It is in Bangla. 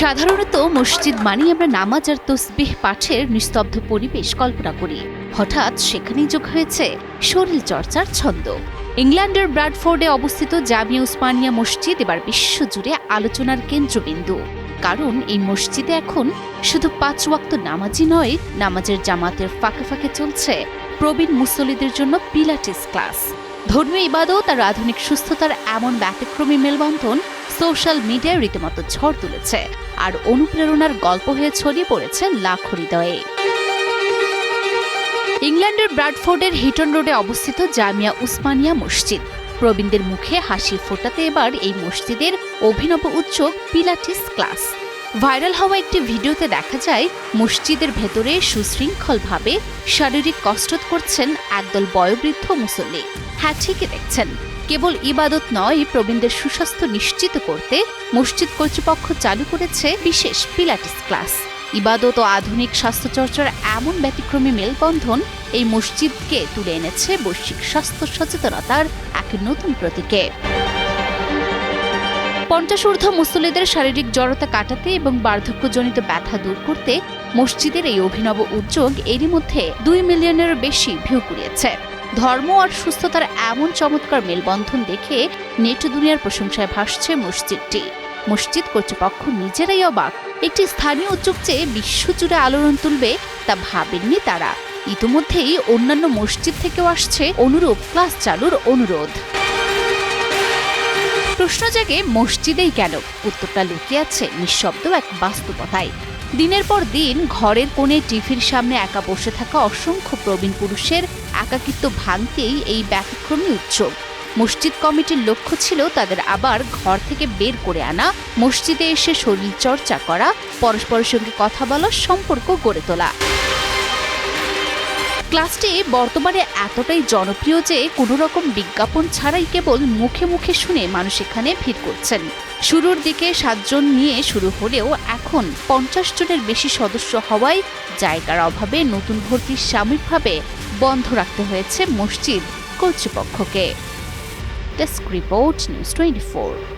সাধারণত মসজিদ মানেই আমরা নামাজ আর তসবিহ পাঠের নিস্তব্ধ পরিবেশ কল্পনা করি। হঠাৎ সেখানেই যোগ হয়েছে শরীর চর্চার ছন্দ। ইংল্যান্ডের ব্র্যাডফোর্ডে অবস্থিত জামিয়া উসমানিয়া মসজিদ এবার বিশ্বজুড়ে আলোচনার কেন্দ্রবিন্দু। কারণ এই মসজিদে এখন শুধু 5 ওয়াক্ত নামাজই নয়, নামাজের জামাতের ফাঁকে ফাঁকে চলছে প্রবীণ মুসল্লিদের জন্য পিলাটিস ক্লাস। ধর্মীয় ইবাদত আর আধুনিক সুস্থতার এমন ব্যতিক্রমী মেলবন্ধন সোশ্যাল মিডিয়ায় রীতিমতো ঝড় তুলেছে আর অনুপ্রেরণার গল্প হয়ে ছড়িয়ে পড়েছে লাখো হৃদয়ে। ইংল্যান্ডের ব্র্যাডফোর্ডের হিটন রোডে অবস্থিত জামিয়া উসমানিয়া মসজিদ। প্রবীণদের মুখে হাসি ফোটাতে এবার এই মসজিদের অভিনব উদ্যোগ পিলাটিস ক্লাস। ভাইরাল হওয়া একটি ভিডিওতে দেখা যায় মসজিদের ভেতরে সুশৃঙ্খলভাবে শারীরিক কসরত করছেন একদল বয়োবৃদ্ধ মুসল্লি। হ্যাঁ, ঠিকই দেখছেন, কেবল ইবাদত নয়, প্রবীণদের সুস্বাস্থ্য নিশ্চিত করতে মসজিদ কর্তৃপক্ষ চালু করেছে বিশেষ পিলাটিস ক্লাস। ইবাদত ও আধুনিক স্বাস্থ্যচর্চার এমন ব্যতিক্রমী মেলবন্ধন এই মসজিদকে তুলে এনেছে বৈশ্বিক স্বাস্থ্য সচেতনতার এক নতুন প্রতীকে। 50 ঊর্ধ্ব মুসল্লিদের শারীরিক জড়তা কাটাতে এবং বার্ধক্যজনিত ব্যথা দূর করতে মসজিদের এই অভিনব উদ্যোগ এরই মধ্যে 2 মিলিয়নেরও বেশি ভিউ কুড়িয়েছে। ধর্ম আর সুস্থতার এমন চমৎকার মেলবন্ধন দেখে নেট দুনিয়ার প্রশংসায় ভাসছে মসজিদটি। মসজিদ কর্তৃপক্ষ নিজেরাই অবাক, একটি স্থানীয় উদ্যোগ চেয়ে বিশ্বজুড়ে আলোড়ন তুলবে তা ভাবেননি তারা। ইতিমধ্যেই অন্যান্য মসজিদ থেকেও আসছে অনুরূপ ক্লাস চালুর অনুরোধ। প্রশ্ন জাগে, মসজিদেই কেন? উত্তরটা লুকিয়ে আছে নিঃশব্দ এক বাস্তবতায়। দিনের পর দিন ঘরের কোণে টিভির সামনে একা বসে থাকা অসংখ্য প্রবীণ পুরুষের একাকিত্ব ভাঙতেই এই ব্যতিক্রমী উদ্যোগ। মসজিদ কমিটির লক্ষ্য ছিল তাদের আবার ঘর থেকে বের করে আনা, মসজিদে এসে শরীর চর্চা করা, পরস্পরের সঙ্গে কথা বলার সম্পর্ক গড়ে তোলা। ক্লাসটি বর্তমানে এতটাই জনপ্রিয় যে কোনো রকম বিজ্ঞাপন ছাড়াই কেবল মুখে মুখে শুনে মানুষ এখানে ভিড় করছেন। শুরুর দিকে 7 জন নিয়ে শুরু হলেও এখন 50 জনের বেশি সদস্য হওয়ায় জায়গার অভাবে নতুন ভর্তি সাময়িকভাবে বন্ধ রাখতে হয়েছে মসজিদ কর্তৃপক্ষকে। Desk report, news 24।